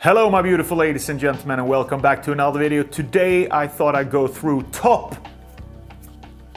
Hello my beautiful ladies and gentlemen, and welcome back to another video. Today I thought I'd go through top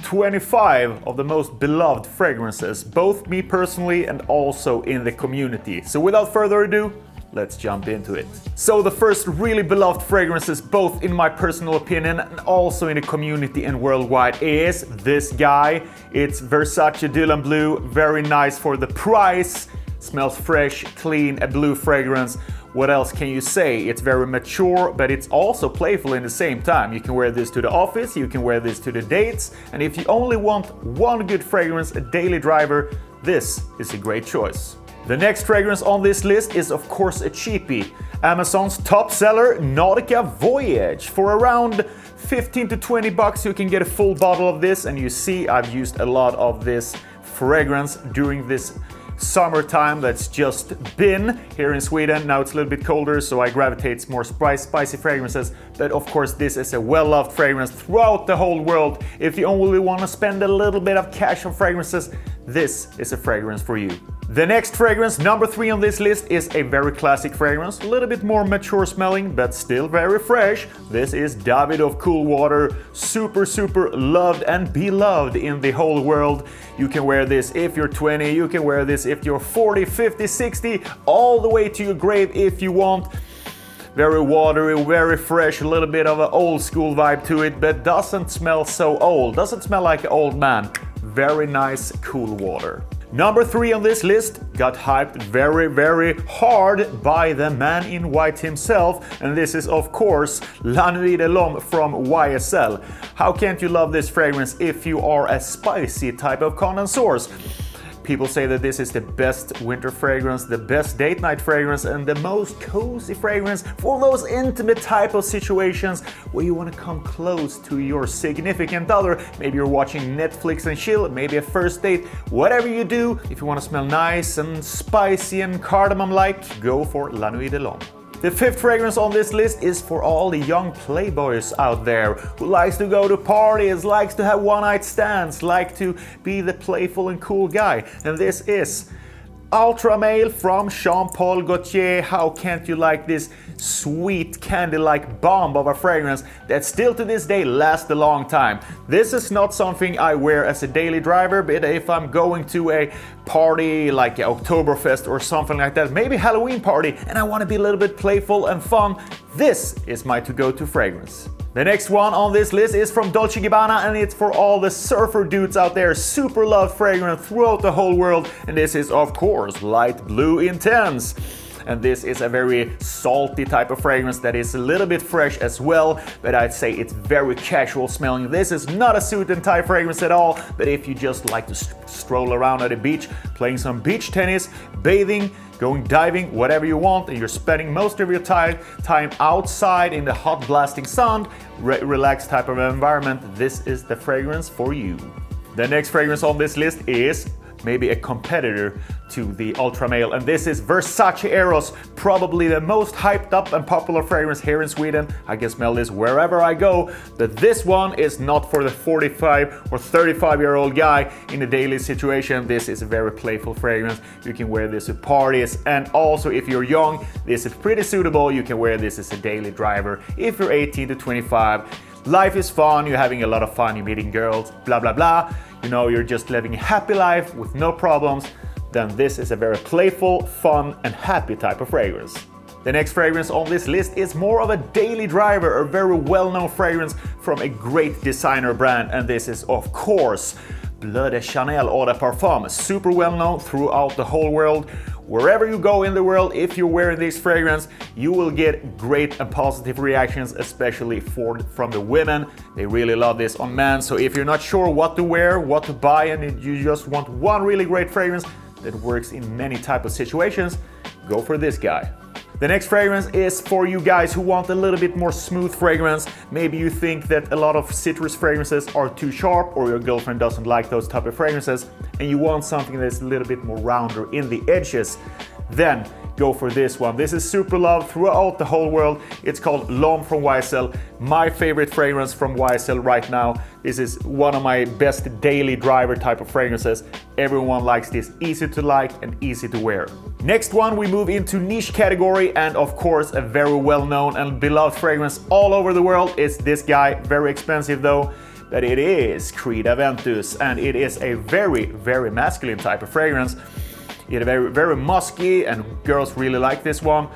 25 of the most beloved fragrances, both me personally and also in the community. So without further ado, let's jump into it. So the first really beloved fragrances, both in my personal opinion and also in the community and worldwide, is this guy. It's Versace BLEU, very nice for the price. Smells fresh, clean, a blue fragrance. What else can you say? It's very mature, but it's also playful in the same time. You can wear this to the office, you can wear this to the dates, and if you only want one good fragrance, a daily driver, this is a great choice. The next fragrance on this list is of course a cheapie. Amazon's top seller, Nautica Voyage. For around 15 to 20 bucks you can get a full bottle of this, and you see I've used a lot of this fragrance during this summertime that's just been here in Sweden. Now it's a little bit colder, so I gravitate more spicy fragrances, but of course this is a well-loved fragrance throughout the whole world. If you only want to spend a little bit of cash on fragrances, this is a fragrance for you. The next fragrance, number 3 on this list, is a very classic fragrance, a little bit more mature smelling, but still very fresh. This is DAVIDOFF-COOL water, super loved and beloved in the whole world. You can wear this if you're 20, you can wear this if you're 40, 50, 60, all the way to your grave if you want. Very watery, very fresh, a little bit of an old school vibe to it, but doesn't smell so old, doesn't smell like an old man. Very nice, cool water. Number 3 on this list got hyped very hard by the man in white himself, and this is of course La Nuit de l'Homme from YSL. How can't you love this fragrance if you are a spicy type of connoisseurs? People say that this is the best winter fragrance, the best date night fragrance, and the most cozy fragrance for those intimate type of situations where you want to come close to your significant other. Maybe you're watching Netflix and chill, maybe a first date, whatever you do. If you want to smell nice and spicy and cardamom-like, go for La Nuit de l'Homme. The 5th fragrance on this list is for all the young playboys out there who likes to go to parties, likes to have one-night stands, like to be the playful and cool guy. And this is Ultra Male from Jean Paul Gaultier. How can't you like this sweet candy-like bomb of a fragrance that still to this day lasts a long time? This is not something I wear as a daily driver, but if I'm going to a party like Oktoberfest or something like that, maybe Halloween party, and I want to be a little bit playful and fun, this is my to-go-to fragrance. The next one on this list is from Dolce & Gabbana, and it's for all the surfer dudes out there. Super loved fragrance throughout the whole world, and this is of course Light Blue Intense. And this is a very salty type of fragrance that is a little bit fresh as well, but I'd say it's very casual smelling. This is not a suit and tie fragrance at all, but if you just like to stroll around at the beach, playing some beach tennis, bathing, going diving, whatever you want, and you're spending most of your time outside in the hot blasting sun, relaxed type of environment, this is the fragrance for you. The next fragrance on this list is maybe a competitor to the Ultra Male, and this is Versace Eros, probably the most hyped up and popular fragrance here in Sweden. I can smell this wherever I go, but this one is not for the 45 or 35-year-old guy in a daily situation. This is a very playful fragrance. You can wear this to parties, and also if you're young, this is pretty suitable. You can wear this as a daily driver if you're 18 to 25. Life is fun, you're having a lot of fun, you're meeting girls, blah blah blah. You know, you're just living a happy life with no problems, then this is a very playful, fun and happy type of fragrance. The next fragrance on this list is more of a daily driver, a very well-known fragrance from a great designer brand, and this is of course Bleu de Chanel Eau de Parfum, super well-known throughout the whole world. Wherever you go in the world, if you're wearing this fragrance, you will get great and positive reactions, especially from the women. They really love this on men. So if you're not sure what to wear, what to buy, and you just want one really great fragrance that works in many types of situations, go for this guy. The next fragrance is for you guys who want a little bit more smooth fragrance. Maybe you think that a lot of citrus fragrances are too sharp, or your girlfriend doesn't like those type of fragrances, and you want something that's a little bit more rounder in the edges. then go for this one. This is super loved throughout the whole world. It's called L'Homme from YSL. My favorite fragrance from YSL right now. This is one of my best daily driver type of fragrances. Everyone likes this, easy to like and easy to wear. Next one, we move into niche category, and of course a very well-known and beloved fragrance all over the world is this guy. Very expensive though, but it is Creed Aventus, and it is a very, very masculine type of fragrance. It's very, very musky, and girls really like this one.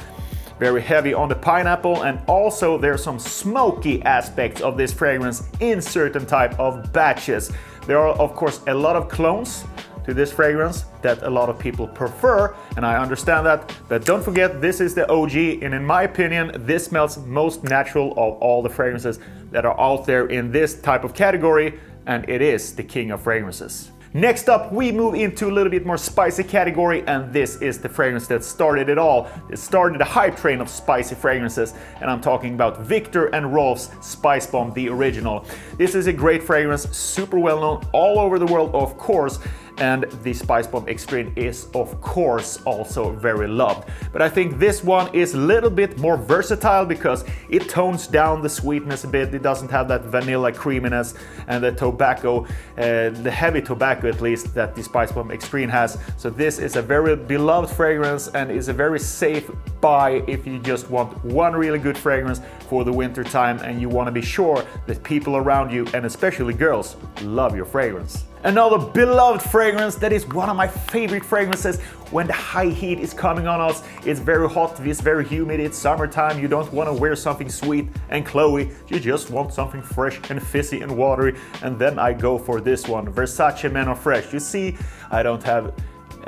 Very heavy on the pineapple, and also there's some smoky aspects of this fragrance in certain type of batches. There are of course a lot of clones to this fragrance that a lot of people prefer, and I understand that, but don't forget this is the OG, and in my opinion this smells most natural of all the fragrances that are out there in this type of category, and it is the king of fragrances. Next up, we move into a little bit more spicy category, and this is the fragrance that started it all. It started a hype train of spicy fragrances, and I'm talking about VIKTOR and ROLF's SPICEBOMB, the original. This is a great fragrance, super well known all over the world, of course, and the SPICEBOMB Extreme is of course also very loved. But I think this one is a little bit more versatile because it tones down the sweetness a bit. It doesn't have that vanilla creaminess and the tobacco, the heavy tobacco at least, that the SPICEBOMB Extreme has. So this is a very beloved fragrance and is a very safe buy if you just want one really good fragrance for the winter time and you want to be sure that people around you, and especially girls, love your fragrance. Another beloved fragrance that is one of my favorite fragrances when the high heat is coming on us. It's very hot, it's very humid, it's summertime, you don't want to wear something sweet and chloe, you just want something fresh and fizzy and watery, and then I go for this one, Versace Eau Fraiche. You see, I don't have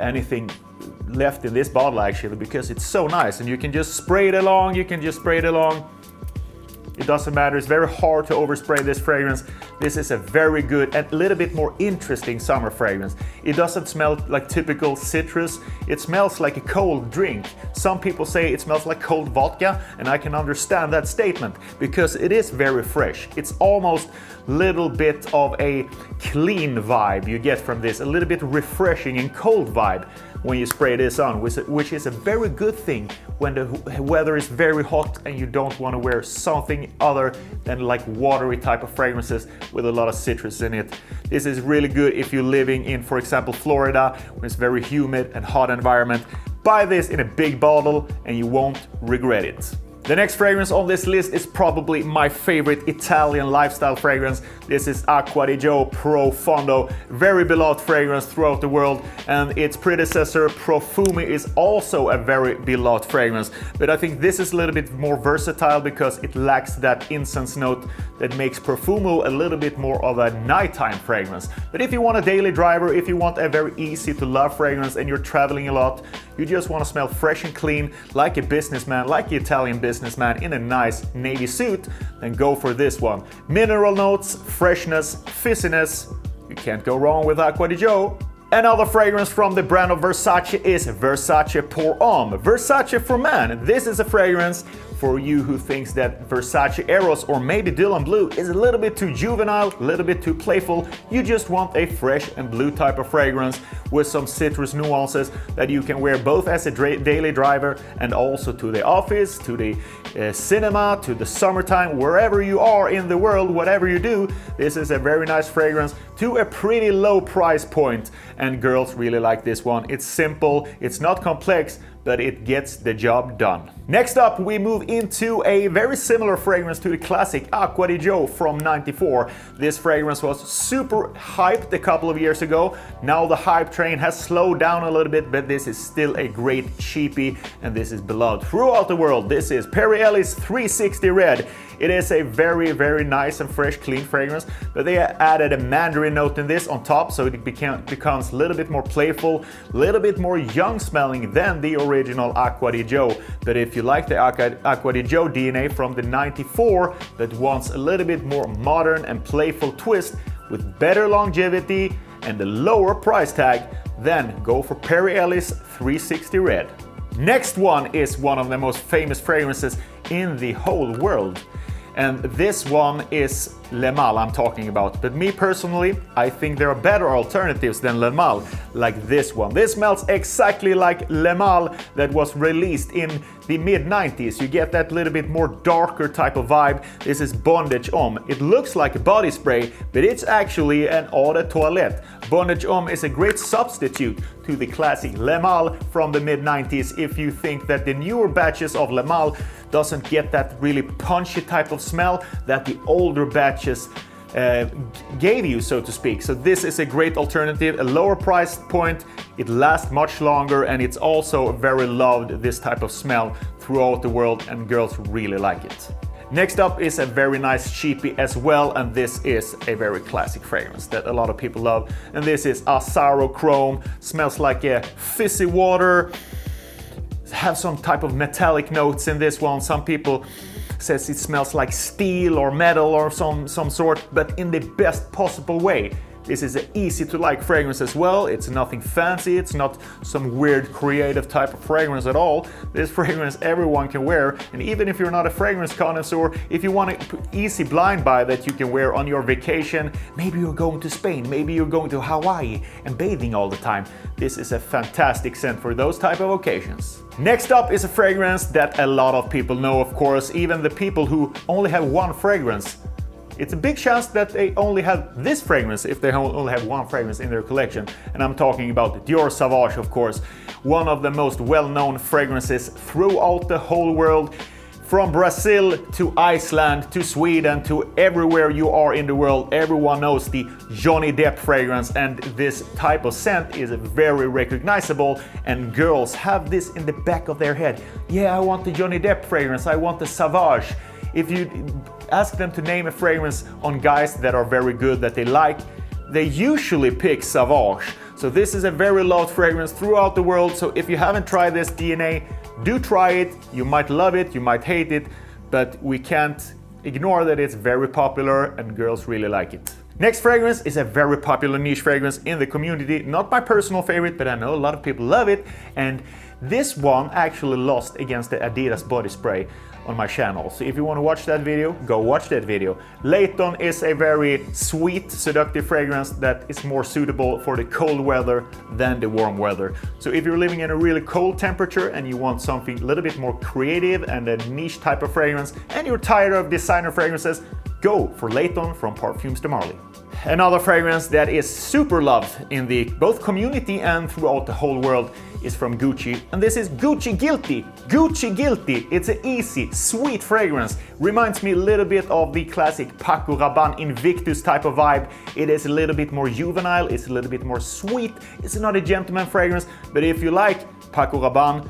anything left in this bottle actually because it's so nice, and you can just spray it along, It doesn't matter, it's very hard to overspray this fragrance. This is a very good and a little bit more interesting summer fragrance. It doesn't smell like typical citrus, it smells like a cold drink. Some people say it smells like cold vodka, and I can understand that statement because it is very fresh. It's almost a little bit of a clean vibe you get from this, a little bit refreshing and cold vibe when you spray this on, which is a very good thing when the weather is very hot and you don't want to wear something other than like watery type of fragrances with a lot of citrus in it. This is really good if you're living in, for example, Florida, when it's very humid and hot environment. Buy this in a big bottle and you won't regret it. The next fragrance on this list is probably my favorite Italian lifestyle fragrance. This is ACQUA di Joe Profondo, very beloved fragrance throughout the world, and its predecessor PERFUME is also a very beloved fragrance. But I think this is a little bit more versatile because it lacks that incense note that makes PERFUME a little bit more of a nighttime fragrance. But if you want a daily driver, if you want a very easy to love fragrance and you're traveling a lot, you just want to smell fresh and clean like a businessman, like the Italian businessman in a nice navy suit, then go for this one. Mineral notes, freshness, fizziness. You can't go wrong with ACQUA di Joe. Another fragrance from the brand of Versace is Versace Pour Homme, Versace for Men. This is a fragrance for you who thinks that Versace Eros or maybe BLEU is a little bit too juvenile, a little bit too playful. You just want a fresh and blue type of fragrance with some citrus nuances that you can wear both as a daily driver and also to the office, to the cinema, to the summertime, wherever you are in the world, whatever you do. This is a very nice fragrance to a pretty low price point, and girls really like this one. It's simple, it's not complex, but it gets the job done. Next up, we move into a very similar fragrance to the classic ACQUA di Joe from '94. This fragrance was super hyped a couple of years ago. Now the hype train has slowed down a little bit, but this is still a great cheapie, and this is beloved throughout the world. This is Ellis 360 Red. It is a very, very nice and fresh, clean fragrance, but they added a mandarin note in this on top, so it becomes a little bit more playful, a little bit more young smelling than the original ACQUA di Joe. But if you like the ACQUA di Joe DNA from the '94 that wants a little bit more modern and playful twist with better longevity and a lower price tag, then go for Ellis 360 Red. Next one is one of the most famous fragrances in the whole world. And this one is Le Male I'm talking about. But me personally, I think there are better alternatives than Le Male, like this one. This smells exactly like Le Male that was released in the mid-90s. You get that little bit more darker type of vibe. This is Bondage Homme. It looks like a body spray, but it's actually an eau de toilette. Bondage Homme is a great substitute to the classic Le Male from the mid-90s if you think that the newer batches of Le Male doesn't get that really punchy type of smell that the older batches gave you, so to speak. So this is a great alternative, a lower price point, it lasts much longer, and it's also very loved, this type of smell, throughout the world, and girls really like it. Next up is a very nice cheapie as well, and this is a very classic fragrance that a lot of people love, and this is AZZARO Chrome. Smells like a fizzy water, have some type of metallic notes in this one. Some people says it smells like steel or metal or some sort, but in the best possible way. This is an easy to like fragrance as well. It's nothing fancy, it's not some weird creative type of fragrance at all. This fragrance everyone can wear, and even if you're not a fragrance connoisseur, if you want an easy blind buy that you can wear on your vacation, maybe you're going to Spain, maybe you're going to Hawaii and bathing all the time, this is a fantastic scent for those type of occasions. Next up is a fragrance that a lot of people know, of course, even the people who only have one fragrance. It's a big chance that they only have this fragrance if they only have one fragrance in their collection. And I'm talking about Dior Sauvage, of course. One of the most well-known fragrances throughout the whole world. From Brazil to Iceland to Sweden to everywhere you are in the world, everyone knows the Johnny Depp fragrance, and this type of scent is very recognizable, and girls have this in the back of their head. Yeah, I want the Johnny Depp fragrance, I want the Sauvage. If you ask them to name a fragrance on guys that are very good, that they like, they usually pick Sauvage. So this is a very loved fragrance throughout the world, so if you haven't tried this DNA, do try it. You might love it, you might hate it, but we can't ignore that it's very popular and girls really like it. Next fragrance is a very popular niche fragrance in the community. Not my personal favorite, but I know a lot of people love it, and this one actually lost against the Adidas body spray on my channel. So if you want to watch that video, go watch that video. Layton is a very sweet, seductive fragrance that is more suitable for the cold weather than the warm weather. So if you're living in a really cold temperature and you want something a little bit more creative and a niche type of fragrance, and you're tired of designer fragrances, go for Layton from Parfums de Marly. Another fragrance that is super loved in the both community and throughout the whole world is from Gucci, and this is Gucci Guilty. Gucci Guilty, it's an easy, sweet fragrance. Reminds me a little bit of the classic Paco Rabanne Invictus type of vibe. It is a little bit more juvenile, it's a little bit more sweet, it's not a gentleman fragrance, but if you like Paco Rabanne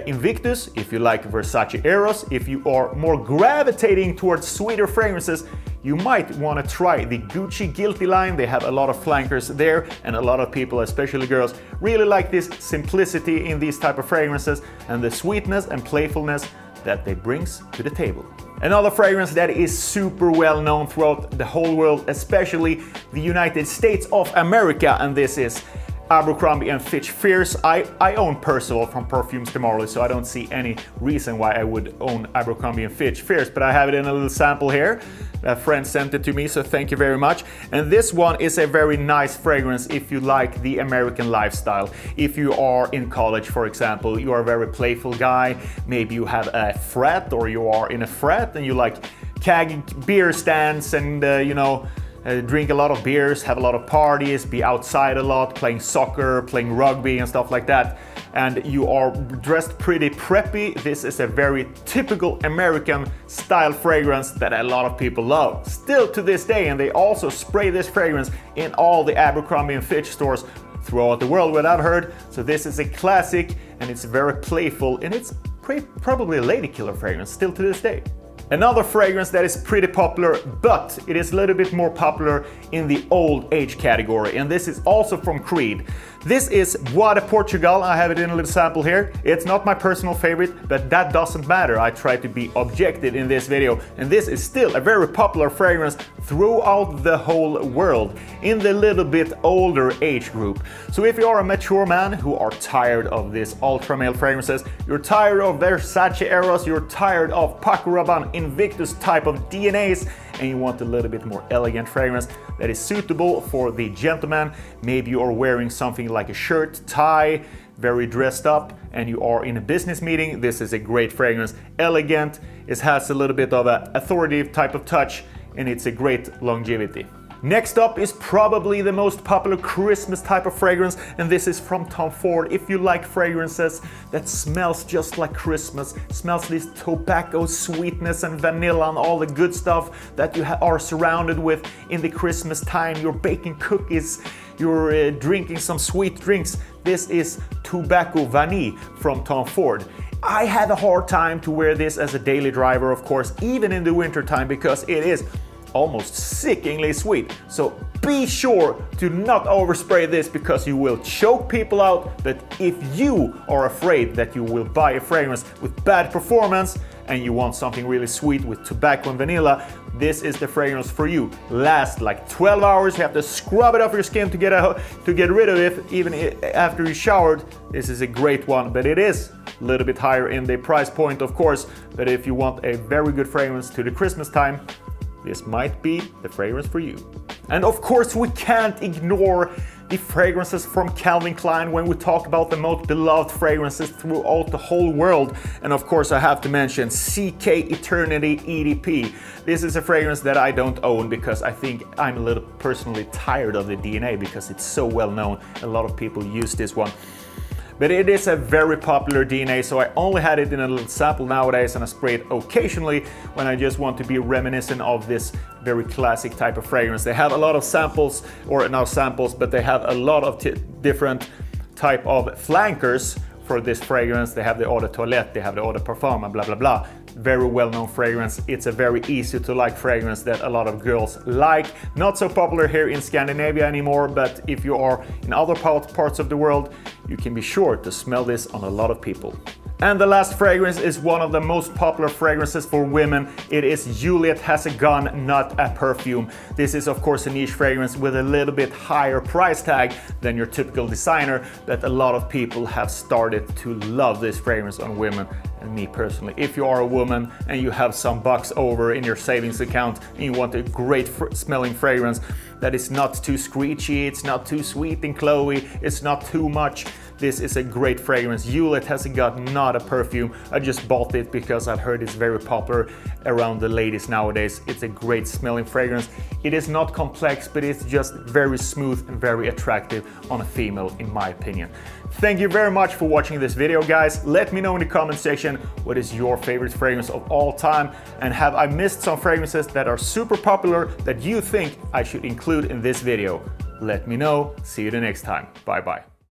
Invictus, if you like Versace Eros, if you are more gravitating towards sweeter fragrances, you might want to try the Gucci Guilty line. They have a lot of flankers there, and a lot of people, especially girls, really like this simplicity in these type of fragrances and the sweetness and playfulness that they brings to the table. Another fragrance that is super well known throughout the whole world, especially the United States of America, and this is Abercrombie & Fitch Fierce. I own Percival from Parfums de Marly, so I don't see any reason why I would own Abercrombie & Fitch Fierce, but I have it in a little sample here. A friend sent it to me, so thank you very much. And this one is a very nice fragrance if you like the American lifestyle. If you are in college, for example, you are a very playful guy, maybe you have a frat or you are in a frat and you like beer stands and drink a lot of beers, have a lot of parties, be outside a lot, playing soccer, playing rugby and stuff like that, and you are dressed pretty preppy, this is a very typical American style fragrance that a lot of people love. Still to this day, and they also spray this fragrance in all the Abercrombie & Fitch stores throughout the world, what I've heard. So this is a classic, and it's very playful, and it's probably a lady killer fragrance still to this day. Another fragrance that is pretty popular, but it is a little bit more popular in the old age category, and this is also from Creed. This is Bois de Portugal. I have it in a little sample here. It's not my personal favorite, but that doesn't matter. I try to be objective in this video, and this is still a very popular fragrance throughout the whole world in the little bit older age group. So if you are a mature man who are tired of this ultra male fragrances, you're tired of Versace Eros, you're tired of Paco Rabanne Invictus type of DNAs, and you want a little bit more elegant fragrance that is suitable for the gentleman. Maybe you are wearing something like a shirt, tie, very dressed up, and you are in a business meeting. This is a great fragrance. Elegant, it has a little bit of an authoritative type of touch, and it's a great longevity. Next up is probably the most popular Christmas type of fragrance, and this is from Tom Ford. If you like fragrances that smells just like Christmas, smells this tobacco sweetness and vanilla and all the good stuff that you are surrounded with in the Christmas time, you're baking cookies, you're drinking some sweet drinks, this is Tobacco Vanille from Tom Ford. I had a hard time to wear this as a daily driver, of course, even in the winter time, because it is almost sickeningly sweet. So be sure to not overspray this, because you will choke people out. But if you are afraid that you will buy a fragrance with bad performance and you want something really sweet with tobacco and vanilla, this is the fragrance for you. Lasts like 12 hours. You have to scrub it off your skin to get rid of it, even after you showered. This is a great one, but it is a little bit higher in the price point, of course. But if you want a very good fragrance to the Christmas time, this might be the fragrance for you. And of course, we can't ignore the fragrances from Calvin Klein when we talk about the most beloved fragrances throughout the whole world. And of course, I have to mention CK Eternity EDP. This is a fragrance that I don't own because I think I'm a little personally tired of the DNA, because it's so well known. A lot of people use this one. But it is a very popular DNA, so I only had it in a little sample nowadays, and I spray it occasionally when I just want to be reminiscent of this very classic type of fragrance. They have a lot of samples, or not samples, but they have a lot of different type of flankers for this fragrance. They have the Eau de Toilette, they have the Eau de Parfum, and blah blah blah. Very well-known fragrance. It's a very easy to like fragrance that a lot of girls like. Not so popular here in Scandinavia anymore, but if you are in other parts of the world, you can be sure to smell this on a lot of people. And the last fragrance is one of the most popular fragrances for women. It is Juliette Has a Gun, Not a Perfume. This is of course a niche fragrance with a little bit higher price tag than your typical designer, but a lot of people have started to love this fragrance on women. And me personally, if you are a woman and you have some bucks over in your savings account and you want a great smelling fragrance that is not too screechy, it's not too sweet and Chloe, it's not too much, this is a great fragrance. Juliette Has a Gun, Not a Perfume. I just bought it because I've heard it's very popular around the ladies nowadays. It's a great smelling fragrance. It is not complex, but it's just very smooth and very attractive on a female, in my opinion. Thank you very much for watching this video, guys. Let me know in the comment section what is your favorite fragrance of all time, and have I missed some fragrances that are super popular that you think I should include in this video? Let me know. See you the next time. Bye bye.